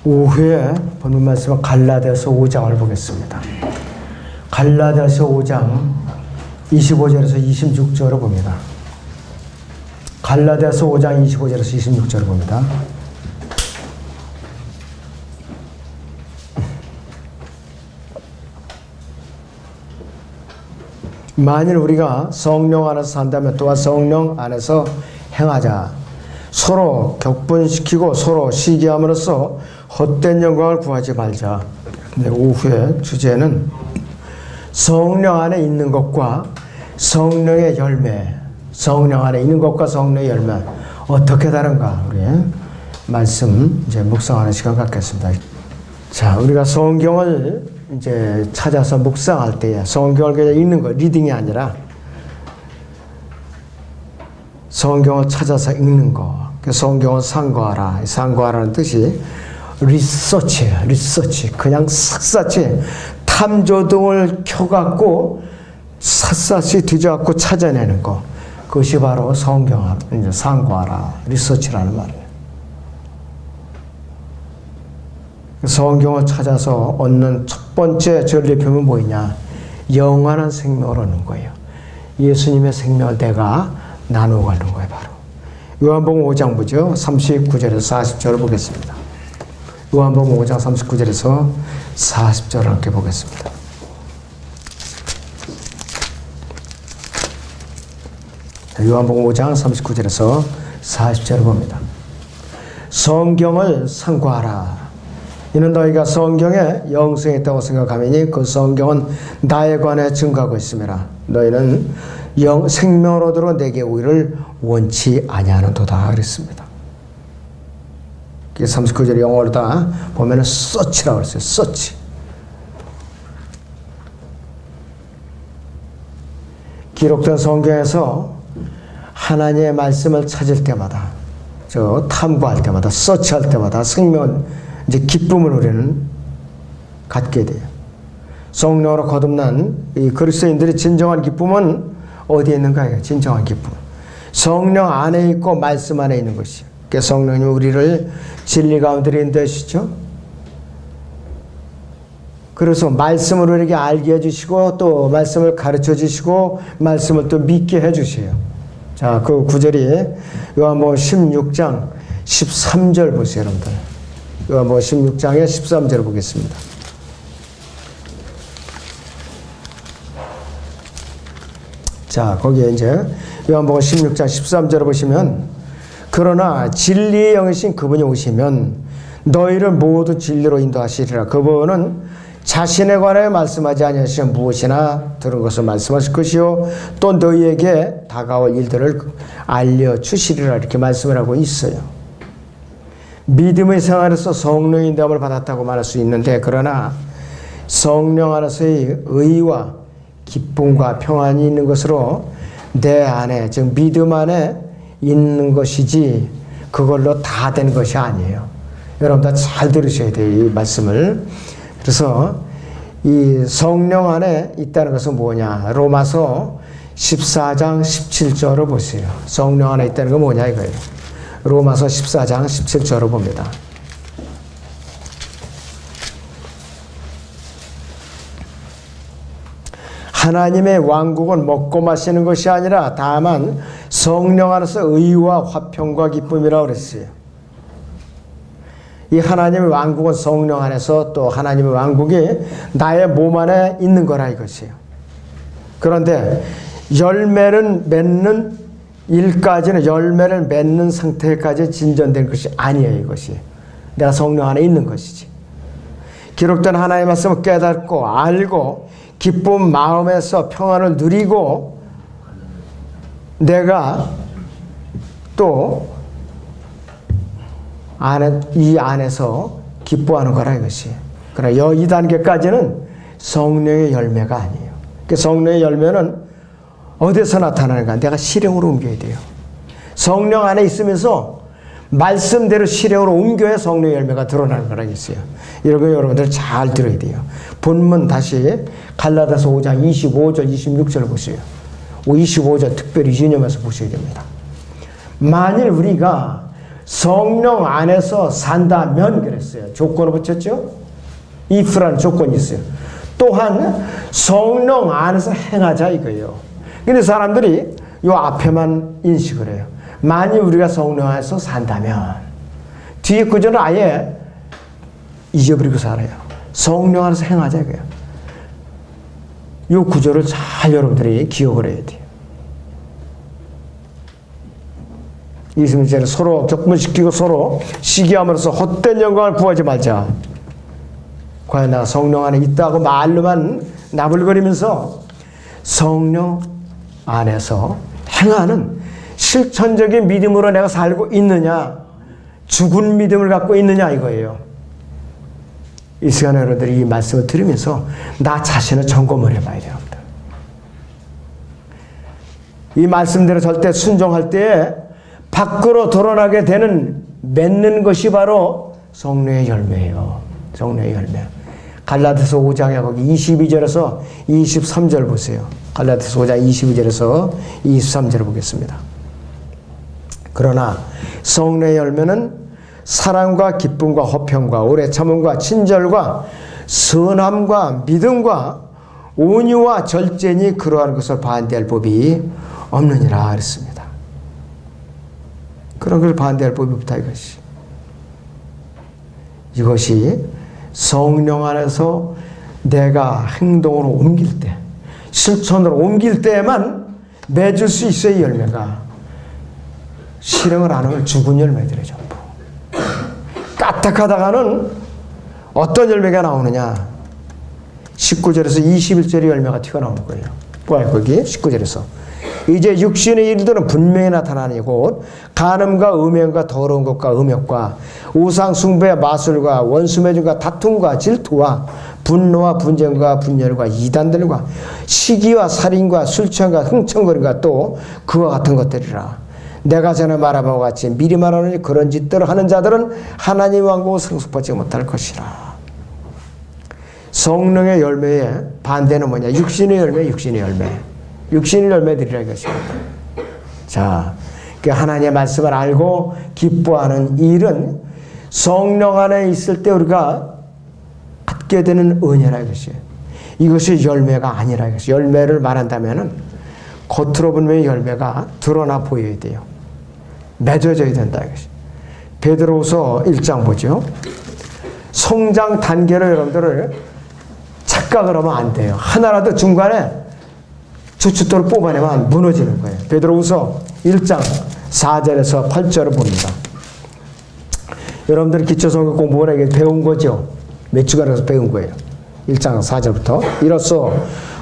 오후에 본문 말씀은 갈라디아서 5장을 보겠습니다. 갈라디아서 5장 25절에서 26절을 봅니다. 갈라디아서 5장 25절에서 26절을 봅니다. 만일 우리가 성령 안에서 산다면 또한 성령 안에서 행하자. 서로 격분시키고 서로 시기함으로써 헛된 영광을 구하지 말자. 근데 오후의 주제는 성령 안에 있는 것과 성령의 열매, 성령 안에 있는 것과 성령의 열매 어떻게 다른가 우리 말씀 이제 묵상하는 시간 갖겠습니다. 자, 우리가 성경을 이제 찾아서 묵상할 때에 성경을 그냥 읽는 거 리딩이 아니라 성경을 찾아서 읽는 거. 성경을 상고하라. 상고하라는 뜻이 리서치예요. 리서치. 그냥 샅샅이 탐조등을 켜갖고 샅샅이 뒤져갖고 찾아내는 거. 그것이 바로 성경 이제 상고하라. 리서치라는 말이에요. 성경을 찾아서 얻는 첫 번째 전리품은 뭐냐? 영원한 생명을 얻는 거예요. 예수님의 생명을 내가 나누어 가는 거예요. 바로 요한복음 5장 보죠. 39절에서 40절을 보겠습니다. 요한복음 5장 39절에서 40절을 함께 보겠습니다. 요한복음 5장 39절에서 40절을 봅니다. 성경을 상고하라. 이는 너희가 성경에 영생이 있다고 생각하매니 그 성경은 나에 관해 증거하고 있음이라. 너희는 생명을 얻으러 내게 오기를 원치 아니하는도다 그랬습니다. 39절 영어로 다 보면은 서치라고 그랬어요. 서치. 기록된 성경에서 하나님의 말씀을 찾을 때마다, 탐구할 때마다, 서치할 때마다 생명, 이제 기쁨을 우리는 갖게 돼요. 성령으로 거듭난 이 그리스도인들의 진정한 기쁨은 어디에 있는가요? 진정한 기쁨. 성령 안에 있고 말씀 안에 있는 것이요. 그러니까 성령님이 우리를 진리 가운데 인도하시죠. 그래서 말씀을 우리에게 알게 해주시고 또 말씀을 가르쳐 주시고 말씀을 또 믿게 해주세요. 자, 그 구절이 요한복음 16장 13절 보세요, 여러분들. 요한복음 16장의 13절을 보겠습니다. 자, 거기에 이제 요한복음 16장 13절을 보시면 그러나 진리의 영이신 그분이 오시면 너희를 모두 진리로 인도하시리라. 그분은 자신에 관해 말씀하지 아니하시면 무엇이나 들은 것을 말씀하실 것이요 또 너희에게 다가올 일들을 알려주시리라. 이렇게 말씀을 하고 있어요. 믿음의 생활에서 성령의 인도함을 받았다고 말할 수 있는데 그러나 성령 안에서의 의와 기쁨과 평안이 있는 것으로 내 안에 즉 믿음 안에 있는 것이지 그걸로 다 된 것이 아니에요. 여러분 다 잘 들으셔야 돼요. 이 말씀을. 그래서 이 성령 안에 있다는 것은 뭐냐? 로마서 14장 17절을 보세요. 성령 안에 있다는 건 뭐냐 이거예요. 로마서 14장 17절을 봅니다. 하나님의 왕국은 먹고 마시는 것이 아니라 다만 성령 안에서 의와 화평과 기쁨이라고 그랬어요. 이 하나님의 왕국은 성령 안에서 또 하나님의 왕국이 나의 몸 안에 있는 거라 이것이에요. 그런데 열매를 맺는 일까지는 열매를 맺는 상태까지 진전된 것이 아니에요. 이것이 내가 성령 안에 있는 것이지. 기록된 하나님의 말씀을 깨닫고 알고 기쁜 마음에서 평안을 누리고 내가 또 이 안에서 기뻐하는 거라 이것이. 그러나 이 단계까지는 성령의 열매가 아니에요. 성령의 열매는 어디서 나타나는가? 내가 실행으로 옮겨야 돼요. 성령 안에 있으면서 말씀대로 실행으로 옮겨야 성령의 열매가 드러나는 거라 했어요. 이런 여러분들 잘 들어야 돼요. 본문 다시 갈라디아서 5장 25절 26절 보세요. 25절 특별히 유념해서 보셔야 됩니다. 만일 우리가 성령 안에서 산다면 그랬어요. 조건을 붙였죠. if라는 조건이 있어요. 또한 성령 안에서 행하자 이거예요. 근데 사람들이 요 앞에만 인식을 해요. 만일 우리가 성령 안에서 산다면 뒤에 구절은 아예 잊어버리고 살아요. 성령 안에서 행하자 이거예요. 요 구절을 잘 여러분들이 기억을 해야 돼요. 이 문제는 서로 격분시키고 서로 시기함으로써 헛된 영광을 구하지 말자. 과연 내가 성령 안에 있다고 말로만 나불거리면서 성령 안에서 행하는 실천적인 믿음으로 내가 살고 있느냐, 죽은 믿음을 갖고 있느냐 이거예요. 이 시간에 여러분들이 이 말씀을 들으면서 나 자신을 점검을 해봐야 됩니다. 이 말씀대로 절대 순종할 때에 밖으로 드러나게 되는 맺는 것이 바로 성령의 열매예요. 성령의 열매. 갈라디아서 5장에 거기 22절에서 23절 보세요. 갈라디아서 5장 22절에서 23절을 보겠습니다. 그러나 성령의 열매는 사랑과 기쁨과 화평과 오래 참음과 친절과 선함과 믿음과 온유와 절제니 그러한 것을 반대할 법이 없느니라 그랬습니다. 그런 걸 반대할 법이 없다 이것이. 이것이 성령 안에서 내가 행동으로 옮길 때, 실천으로 옮길 때에만 맺을 수 있어요. 이 열매가. 실행을 안 하면 죽은 열매들이 전부. 까딱하다가는 어떤 열매가 나오느냐. 19절에서 21절의 열매가 튀어나오는 거예요. 뭐야 거기 19절에서. 이제 육신의 일들은 분명히 나타나니 곧 간음과 음행과 더러운 것과 음욕과 우상 숭배와 마술과 원수 맺음과 다툼과 질투와 분노와 분쟁과 분열과 이단들과 시기와 살인과 술 취함과 흥청거림과 또 그와 같은 것들이라. 내가 전에 말한 바와 같이 미리 말하노니 그런 짓들을 하는 자들은 하나님 왕국을 상속받지 못할 것이라. 성령의 열매의 반대는 뭐냐? 육신의 열매, 육신의 열매. 육신의 열매들이라 이것입니다. 자, 그 하나님의 말씀을 알고 기뻐하는 일은 성령 안에 있을 때 우리가 갖게 되는 은혜라 이것이에요. 이것이 열매가 아니라 이것이. 열매를 말한다면은 겉으로 보면 열매가 드러나 보여야 돼요. 맺어져야 된다 이것이. 베드로후서 1장 보죠. 성장 단계를 여러분들을 착각을 하면 안 돼요. 하나라도 중간에 주춧돌을 뽑아내면 무너지는 거예요. 베드로후서 1장 4절에서 8절을 봅니다. 여러분들이 기초성경 공부를 배운 거죠. 몇 주간에서 배운 거예요. 1장 4절부터. 이로써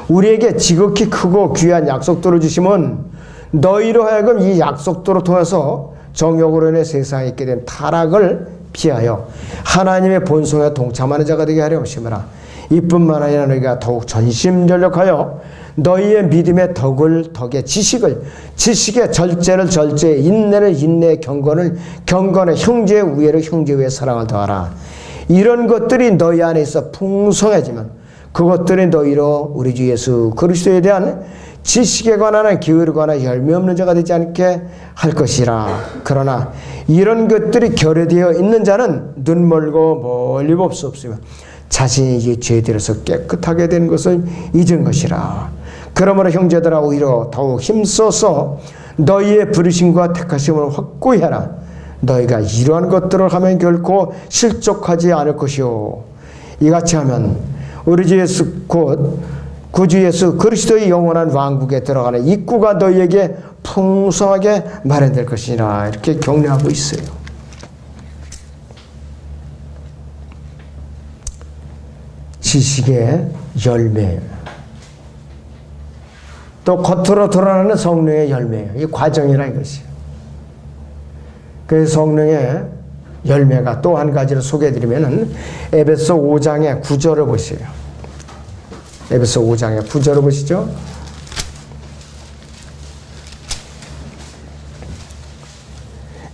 우리에게 지극히 크고 귀한 약속들을 주심은 너희로 하여금 이 약속들을 통해서 정욕으로 인해 세상에 있게 된 타락을 피하여 하나님의 본성에 동참하는 자가 되게 하려 하심이라. 이뿐만 아니라 너희가 더욱 전심전력하여 너희의 믿음의 덕의 지식의 절제를 절제에 인내를 인내에 경건에 형제의 우애를 형제 우애에 사랑을 더하라. 이런 것들이 너희 안에 있어 풍성해지면 그것들이 너희로 우리 주 예수 그리스도에 대한 지식에 관한 기회를 관한 열매 없는 자가 되지 않게 할 것이라. 그러나 이런 것들이 결여되어 있는 자는 눈 멀고 멀리 볼 수 없으며 자신이 죄들에서 깨끗하게 된 것을 잊은 것이라. 그러므로 형제들아 오히려 더욱 힘써서 너희의 부르심과 택하심을 확고히 하라. 너희가 이러한 것들을 하면 결코 실족하지 않을 것이요. 이같이 하면 우리 주 예수 곧 구주 예수 그리스도의 영원한 왕국에 들어가는 입구가 너희에게 풍성하게 마련될 것이라. 이렇게 격려하고 있어요. 지식의 열매, 또 겉으로 드러나는 성령의 열매예요. 이 과정이라 이것이에요. 그 성령의 열매가 또 한 가지를 소개해드리면은 에베소 5장의 9절을 보세요. 에베소 5장의 9절을 보시죠.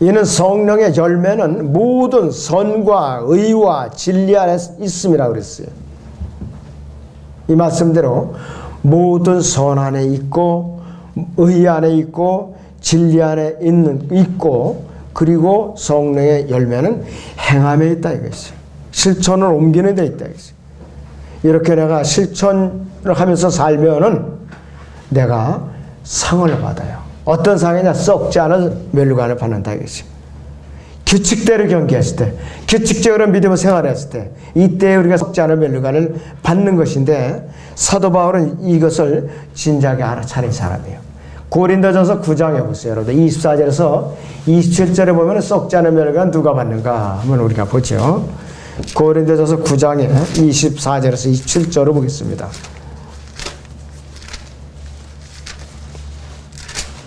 이는 성령의 열매는 모든 선과 의와 진리 안에 있음이라 그랬어요. 이 말씀대로 모든 선 안에 있고 의 안에 있고 진리 안에 있고 그리고 성령의 열매는 행함에 있다 이것이. 실천을 옮기는 데 있다 이것이. 이렇게 내가 실천을 하면서 살면은 내가 상을 받아요. 어떤 상이냐? 썩지 않은 멸류관을 받는다 이것이. 규칙대로 경계했을 때, 규칙적으로 믿음을 생활했을 때, 이때 우리가 썩지 않은 멸류관을 받는 것인데, 사도 바울은 이것을 진작에 알아차린 사람이에요. 고린도전서 9장에 보세요. 여러분 24절에서 27절에 보면 썩지 않은 멸류관 누가 받는가 한번 우리가 보죠. 고린도전서 9장에 24절에서 27절을 보겠습니다.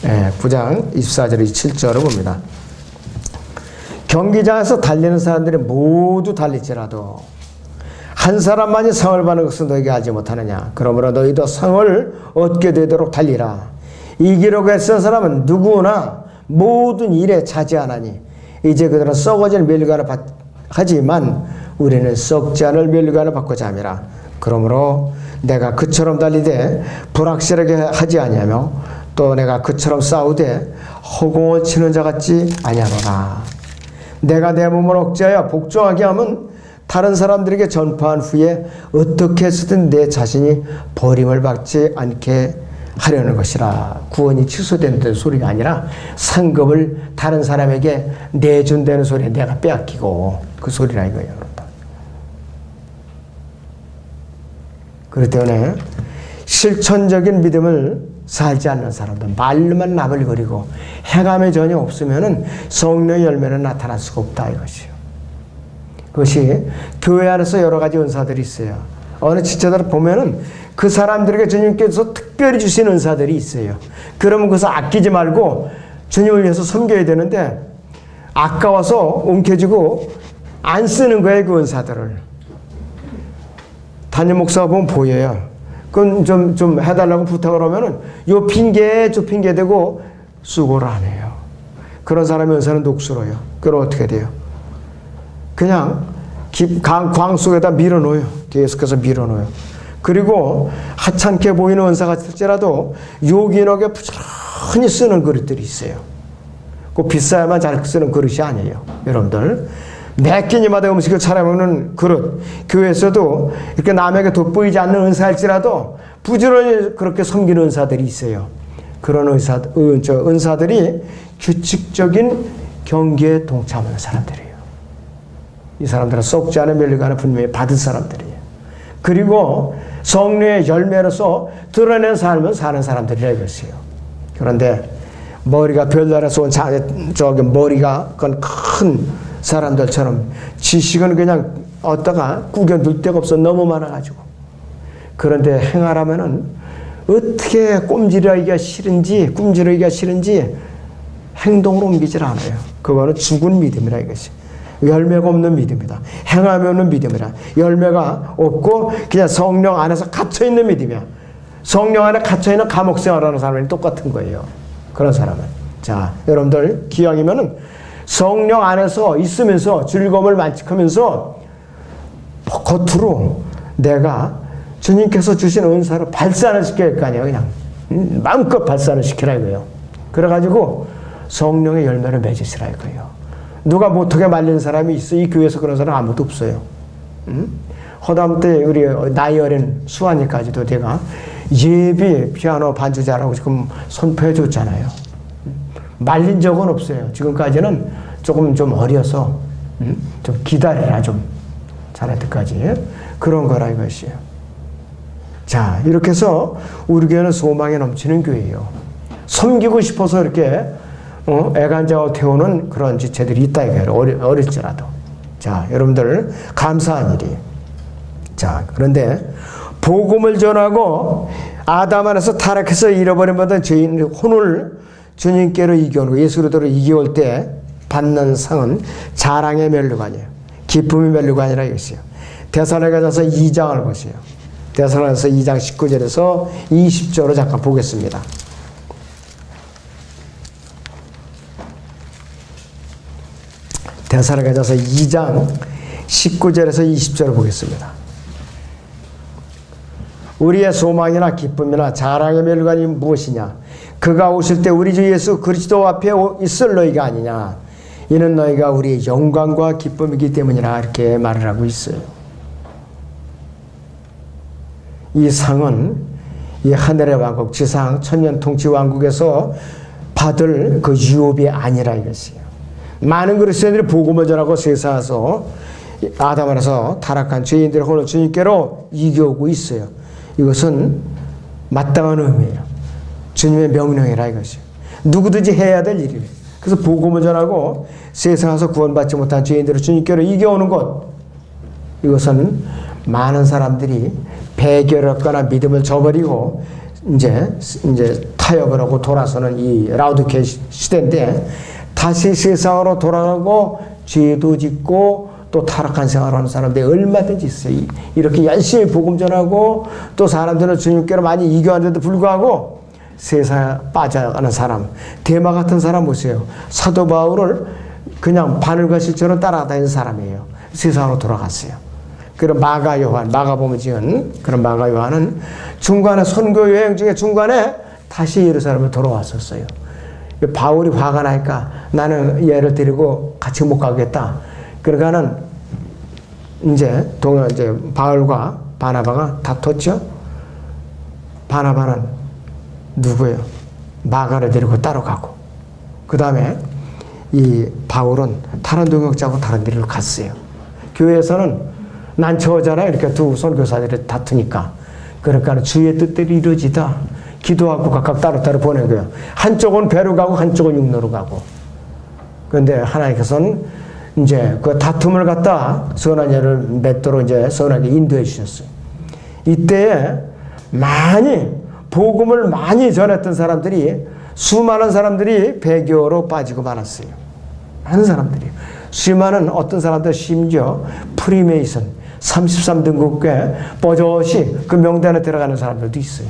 네, 9장 24절 27절을 봅니다. 경기장에서 달리는 사람들이 모두 달릴지라도 한 사람만이 상을 받는 것은 너희가 알지 못하느냐. 그러므로 너희도 상을 얻게 되도록 달리라. 이기려고 애쓴 사람은 누구나 모든 일에 차지하나니 이제 그들은 썩어질 멸류관을 하지만 우리는 썩지 않을 멸류관을 받고자 함이라. 그러므로 내가 그처럼 달리되 불확실하게 하지 아니하며 또 내가 그처럼 싸우되 허공을 치는 자 같지 아니하노라. 내가 내 몸을 억제하여 복종하게 하면 다른 사람들에게 전파한 후에 어떻게 해서든 내 자신이 버림을 받지 않게 하려는 것이라. 구원이 취소된다는 소리가 아니라 상급을 다른 사람에게 내준다는 소리에 내가 빼앗기고 그 소리라 이거예요. 그렇기 때문에 실천적인 믿음을 살지 않는 사람들, 말로만 나불거리고 행함이 전혀 없으면은 성령의 열매는 나타날 수가 없다 이것이요. 그것이 교회 안에서 여러 가지 은사들이 있어요. 어느 지체들 보면은 그 사람들에게 주님께서 특별히 주신 은사들이 있어요. 그러면 그것을 아끼지 말고 주님을 위해서 섬겨야 되는데 아까워서 움켜쥐고 안 쓰는 거예요, 그 은사들을. 담임 목사가 보면 보여요. 그건 좀 해달라고 부탁을 하면은 요 핑계, 저 핑계 대고 수고를 안 해요. 그런 사람의 은사는 녹슬어요. 그럼 어떻게 돼요? 그냥 광 속에다 밀어넣어요. 계속해서 밀어넣어요. 그리고 하찮게 보이는 은사 같을지라도 요긴하게 부지런히 쓰는 그릇들이 있어요. 꼭 비싸야만 잘 쓰는 그릇이 아니에요. 여러분들. 매 끼니마다 음식을 차려먹는 그릇, 교회에서도 이렇게 남에게 돋보이지 않는 은사일지라도 부지런히 그렇게 섬기는 은사들이 있어요. 그런 은사들이 규칙적인 경계에 동참하는 사람들이에요. 이 사람들은 썩지 않은 멸류관을 분명히 받은 사람들이에요. 그리고 성령의 열매로서 드러낸 삶을 사는 사람들이라 이것이에요. 그런데 머리가 별나라에서 온 저기 머리가 그건 큰 사람들처럼 지식은 그냥 얻다가 구겨둘 데가 없어 너무 많아가지고. 그런데 행하라면은 어떻게 꼼지르기가 싫은지 행동으로 옮기질 않아요. 그거는 죽은 믿음이라 이것이. 열매가 없는 믿음이다. 행함이 없는 믿음이라. 열매가 없고 그냥 성령 안에서 갇혀있는 믿음이야. 성령 안에 갇혀있는 감옥 생활하는 사람이 똑같은 거예요. 그런 사람은. 자, 여러분들 기왕이면은 성령 안에서 있으면서 즐거움을 만끽하면서 겉으로 내가 주님께서 주신 은사를 발산을 시켜야 할 거 아니에요. 그냥 마음껏 발산을 시키라 이거예요. 그래가지고 성령의 열매를 맺으시라 이거예요. 누가 못하게 말리는 사람이 있어? 이 교회에서 그런 사람 아무도 없어요. 허다함 때 우리 나이 어린 수환이까지도 내가 예비 피아노 반주 잘하고 지금 선포해 줬잖아요. 말린 적은 없어요. 지금까지는 조금 좀 어려서 좀 기다려라 좀 잘할 때까지 그런 거라 이것이에요. 자, 이렇게 해서 우리 교회는 소망에 넘치는 교회예요. 섬기고 싶어서 이렇게 애간장을 태우는 그런 지체들이 있다 이거예요. 어릴지라도. 자, 여러분들 감사한 일이. 자, 그런데 복음을 전하고 아담 안에서 타락해서 잃어버린 받은 죄인의 혼을 주님께로 이겨오고 예수 그리스도로 이겨올 때 받는 상은 자랑의 멸류관이에요. 기쁨의 멸류관이라 이것이에요. 데살로니가서 2장을 보세요. 데살로니가서 2장 19절에서 20절을 잠깐 보겠습니다. 데살로니가서 2장 19절에서 20절을 보겠습니다. 우리의 소망이나 기쁨이나 자랑의 멸류관이 무엇이냐? 그가 오실 때 우리 주 예수 그리스도 앞에 있을 너희가 아니냐? 이는 너희가 우리의 영광과 기쁨이기 때문이라 이렇게 말을 하고 있어요. 이 상은 이 하늘의 왕국, 지상 천년 통치 왕국에서 받을 그 유업이 아니라 이것이에요. 많은 그리스도인들이 복음을 전하고 세상에서 아담 안에서 타락한 죄인들의 혼을 주님께로 이겨오고 있어요. 이것은 마땅한 의미예요. 주님의 명령이라 이것이에요. 누구든지 해야 될 일이에요. 그래서 복음을 전하고 세상에서 구원받지 못한 죄인들을 주님께로 이겨오는 것, 이것은 많은 사람들이 배결했거나 믿음을 저버리고 이제 타협을 하고 돌아서는 이 라우디케아 시대인데, 다시 세상으로 돌아가고 죄도 짓고 또 타락한 생활을 하는 사람들이 얼마든지 있어요. 이렇게 열심히 복음 전하고 또 사람들은 주님께로 많이 이겨하는데도 불구하고 세상에 빠져가는 사람, 데마 같은 사람 보세요. 사도 바울을 그냥 바늘과실처럼 따라다니는 사람이에요. 세상으로 돌아갔어요. 그런 마가 요한, 마가복음을 지은 그런 마가 요한은 중간에 선교 여행 중에 중간에 다시 예루살렘에 돌아왔었어요. 바울이 화가 나니까 나는 얘를 데리고 같이 못 가겠다. 그러니까는 이제 바울과 바나바가 다퉜죠. 바나바는 누구예요? 마가를 데리고 따로 가고, 그 다음에 이 바울은 다른 동역자하고 다른 데로 갔어요. 교회에서는 난 저잖아요. 이렇게 두 선교사들이 다투니까. 그러니까 주의 뜻대로 이루어지다. 기도하고 각각 따로따로 보낸 거예요. 한쪽은 배로 가고 한쪽은 육로로 가고. 그런데 하나님께서는 이제 그 다툼을 갖다 선한 예를 맺도록 이제 선하게 인도해 주셨어요. 이때에 복음을 많이 전했던 사람들이, 수많은 사람들이 배교로 빠지고 말았어요. 많은 사람들이. 수많은 어떤 사람들 심지어 프리메이슨 33등급에 버젓이 그 명단에 들어가는 사람들도 있어요.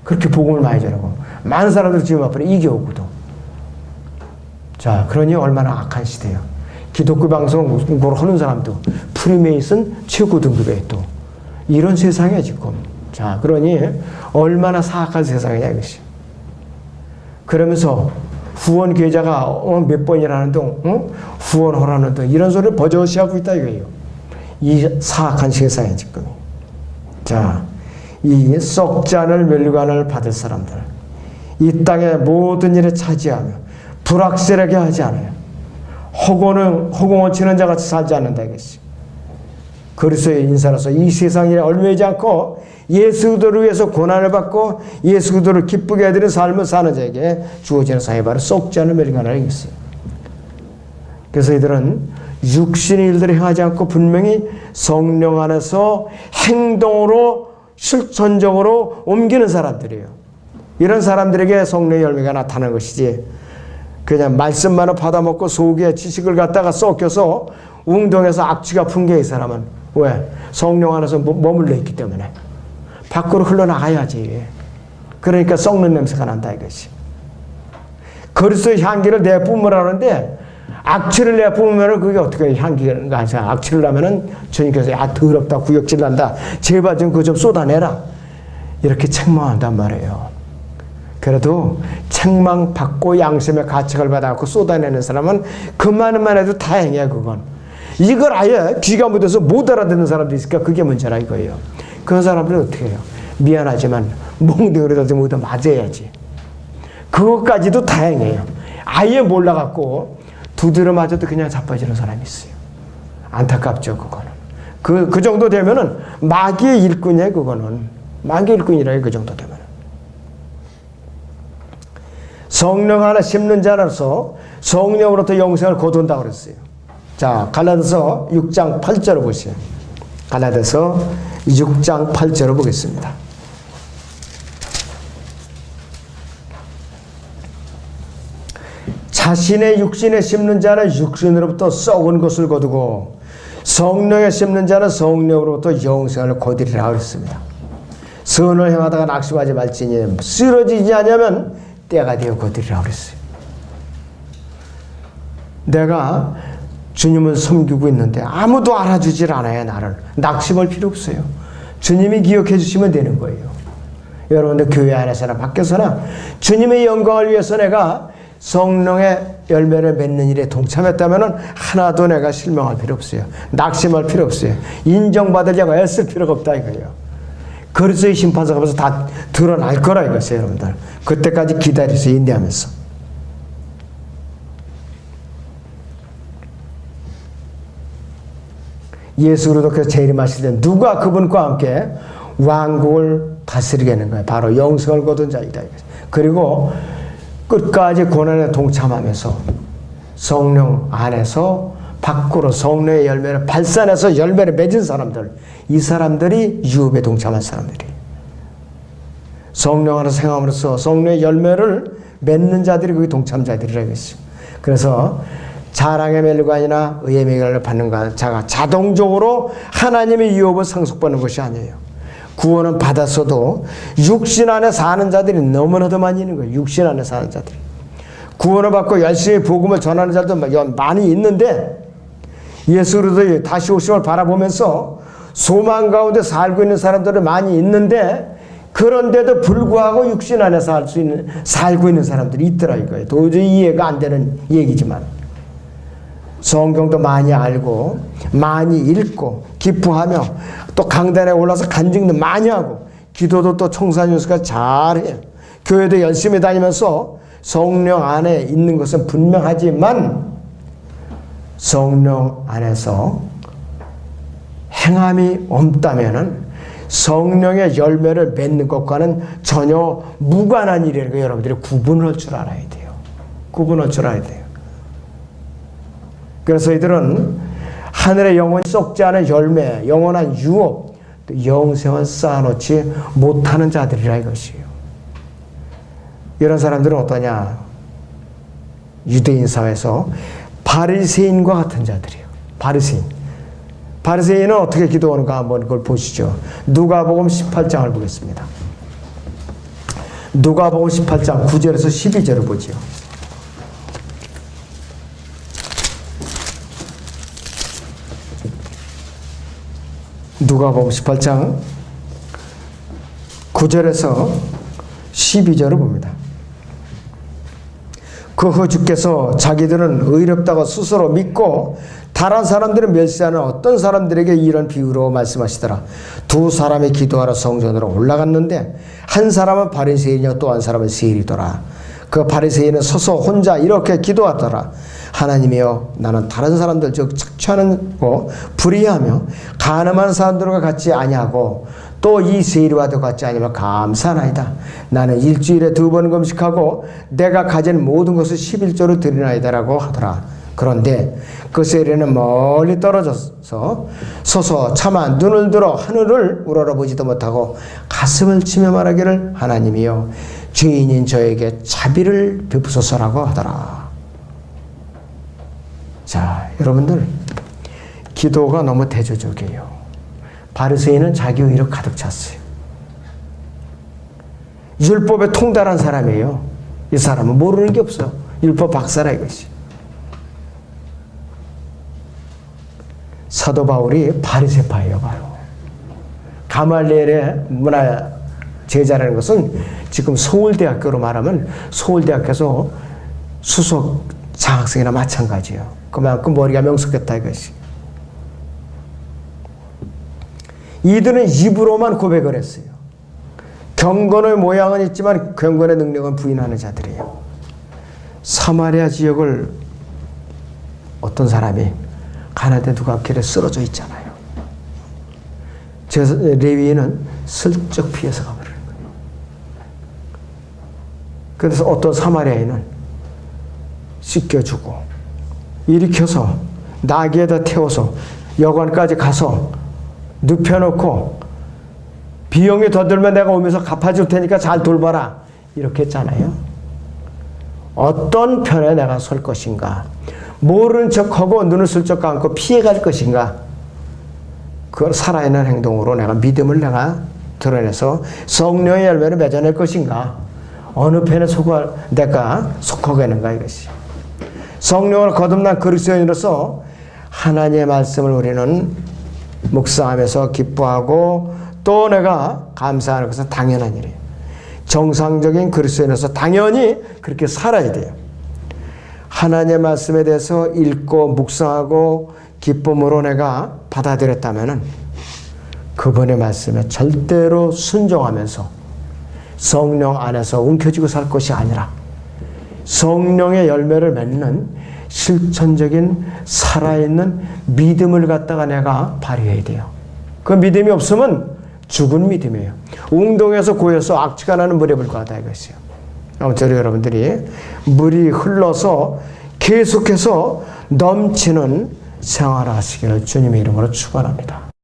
그렇게 복음을 많이 전하고 많은 사람들이 지금 앞으로 이겨오고도. 자, 그러니 얼마나 악한 시대예요. 기독교 방송을 하는 사람도 프리메이슨 최고 등급에 또 이런 세상이야 지금. 자, 그러니 얼마나 사악한 세상이냐 이것이. 그러면서 후원 계좌가 몇 번이라는 등 후원하라는 등 이런 소리를 버젓이 하고 있다 이거예요. 이 사악한 세상에 지금. 자, 이 썩지 않을 멸류관을 받을 사람들, 이 땅의 모든 일에 차지하며 불확실하게 하지 않아요. 허공을 치는 자같이 살지 않는다 이것이. 그리스도의 인사로서 이 세상에 얽매이지 않고 예수 그리스도를 위해서 고난을 받고 예수 그리스도를 기쁘게 해드리는 삶을 사는 자에게 주어지는 상이 바로 썩지 않은 멸류관이라고 했어요. 그래서 이들은 육신의 일들을 행하지 않고 분명히 성령 안에서 행동으로 실천적으로 옮기는 사람들이에요. 이런 사람들에게 성령의 열매가 나타나는 것이지, 그냥 말씀만을 받아먹고 속에 지식을 갖다가 썩혀서 웅덩에서 악취가 풍겨 이 사람은 왜? 성령 안에서 머물러 있기 때문에. 밖으로 흘러나가야지. 그러니까 썩는 냄새가 난다 이것이. 그리스도의 향기를 내뿜으라는데 악취를 내뿜으면 그게 어떻게 향기가 아니라 악취를 나면은 주님께서 야 더럽다 구역질 난다 제발 좀 그거 좀 쏟아내라 이렇게 책망한단 말이에요. 그래도 책망받고 양심의 가책을 받아갖고 쏟아내는 사람은 그만만 해도 다행이야. 그건 이걸 아예 귀가 묻어서 못 알아듣는 사람도 있으니까 그게 문제라 이거예요. 그런 사람들은 어떻게 해요? 미안하지만 몽둥이라도 묻어 맞아야지. 그것까지도 다행이에요. 아예 몰라갖고 두드려 맞아도 그냥 자빠지는 사람이 있어요. 안타깝죠 그거는. 그 정도 되면은 마귀의 일꾼이에요. 그거는 마귀의 일꾼이라요. 그 정도 되면. 성령 하나 심는 자로서 성령으로부터 영생을 거둔다고 그랬어요. 자, 갈라디아서 6장 8절을 보세요. 갈라디아서 6장 8절을 보겠습니다. 자신의 육신에 심는 자는 육신으로부터 썩은 것을 거두고 성령에 심는 자는 성령으로부터 영생을 거두리라 그랬습니다. 선을 행하다가 낙심하지 말지니 쓰러지지 않으면 때가 되어 거두리라 그랬어요. 내가 주님을 섬기고 있는데 아무도 알아주질 않아요. 나를. 낙심할 필요 없어요. 주님이 기억해 주시면 되는 거예요. 여러분들 교회 안에서나 밖에서나 주님의 영광을 위해서 내가 성령의 열매를 맺는 일에 동참했다면 하나도 내가 실망할 필요 없어요. 낙심할 필요 없어요. 인정받으려고 애쓸 필요가 없다 이거예요. 그리스도의 심판서가 벌써 다 드러날 거라 이거죠, 여러분들. 그때까지 기다리세요, 인내하면서. 예수 그리스도께서 재림하실 때 누가 그분과 함께 왕국을 다스리겠는 거예요. 바로 영생을 거둔 자이다. 그리고 끝까지 고난에 동참하면서 성령 안에서 밖으로 성령의 열매를 발산해서 열매를 맺은 사람들, 이 사람들이 유업에 동참한 사람들이에요. 성령 안에서 생함으로써 성령의 열매를 맺는 자들이 그게 동참자들이라고 했어요. 그래서 자랑의 멸관이나 의의 멸관을 받는 자가 자동적으로 하나님의 유업을 상속받는 것이 아니에요. 구원은 받았어도 육신 안에 사는 자들이 너무나도 많이 있는 거예요. 육신 안에 사는 자들이. 구원을 받고 열심히 복음을 전하는 자들도 많이 있는데 예수 그리스도의 다시 오심을 바라보면서 소망 가운데 살고 있는 사람들은 많이 있는데 그런데도 불구하고 육신 안에 살고 있는 사람들이 있더라 이거예요. 도저히 이해가 안 되는 얘기지만 성경도 많이 알고 많이 읽고 기뻐하며 또 강단에 올라서 간증도 많이 하고 기도도 또 청산유수가 잘해요. 교회도 열심히 다니면서 성령 안에 있는 것은 분명하지만 성령 안에서 행함이 없다면은 성령의 열매를 맺는 것과는 전혀 무관한 일이라는 거 여러분들이 구분할 줄 알아야 돼요. 구분할 줄 알아야 돼요. 그래서 이들은 하늘의 영원히 썩지 않은 열매, 영원한 유업, 또 영생을 쌓아놓지 못하는 자들이라 이것이에요. 이런 사람들은 어떠냐? 유대인 사회에서 바리새인과 같은 자들이에요. 바리새인은 어떻게 기도하는가 한번 그걸 보시죠. 누가복음 18장을 보겠습니다. 누가복음 18장 9절에서 12절을 보죠. 누가복음 18장 9절에서 12절을 봅니다. 그 후 주께서 자기들은 의롭다고 스스로 믿고 다른 사람들은 멸시하는 어떤 사람들에게 이런 비유로 말씀하시더라. 두 사람이 기도하러 성전으로 올라갔는데 한 사람은 바리새인이요 또 한 사람은 세리더라. 그 바리새인은 서서 혼자 이렇게 기도하더라. 하나님이여, 나는 다른 사람들 즉 착취하고 불의하며 간음하는 사람들과 같이 아니하고 또 이 세리와도 같지 아니면 감사하나이다. 나는 일주일에 2번 금식하고 내가 가진 모든 것을 11조로 드리나이다라고 하더라. 그런데 그 세리는 멀리 떨어져서 서서 차마 눈을 들어 하늘을 우러러보지도 못하고 가슴을 치며 말하기를 하나님이여, 죄인인 저에게 자비를 베푸소서라고 하더라. 자, 여러분들, 기도가 너무 대조적이에요. 바리새인은 자기 의로 가득 찼어요. 율법에 통달한 사람이에요. 이 사람은 모르는 게 없어. 율법 박사라 이것이. 사도 바울이 바리새파예요, 바로. 가말리엘의 문화 제자라는 것은 지금 서울대학교로 말하면 서울대학교에서 수석 장학생이나 마찬가지예요. 그만큼 머리가 명석했다 이것이. 이들은 입으로만 고백을 했어요. 경건의 모양은 있지만 경건의 능력은 부인하는 자들이에요. 사마리아 지역을 어떤 사람이 가나대 누가 길에 쓰러져 있잖아요. 레위인은 슬쩍 피해서 가버리는 거예요. 그래서 어떤 사마리아인은 씻겨주고 일으켜서 나귀에다 태워서 여관까지 가서 눕혀놓고 비용이 더 들면 내가 오면서 갚아줄 테니까 잘 돌봐라 이렇게 했잖아요. 어떤 편에 내가 설 것인가, 모르는 척하고 눈을 슬쩍 감고 피해갈 것인가, 그걸 살아있는 행동으로 내가 믿음을 내가 드러내서 성령의 열매를 맺어낼 것인가, 어느 편에 내가 속하겠는가 이것이. 성령을 거듭난 그리스도인으로서 하나님의 말씀을 우리는 묵상하면서 기뻐하고 또 내가 감사하는 것은 당연한 일이에요. 정상적인 그리스도인으로서 당연히 그렇게 살아야 돼요. 하나님의 말씀에 대해서 읽고 묵상하고 기쁨으로 내가 받아들였다면은 그분의 말씀에 절대로 순종하면서 성령 안에서 움켜쥐고 살 것이 아니라 성령의 열매를 맺는 실천적인 살아있는 믿음을 갖다가 내가 발휘해야 돼요. 그 믿음이 없으면 죽은 믿음이에요. 웅덩이에서 고여서 악취가 나는 물에 불과하다 이것이에요. 아무쪼록 여러분들이 물이 흘러서 계속해서 넘치는 생활하시기를 주님의 이름으로 축원합니다.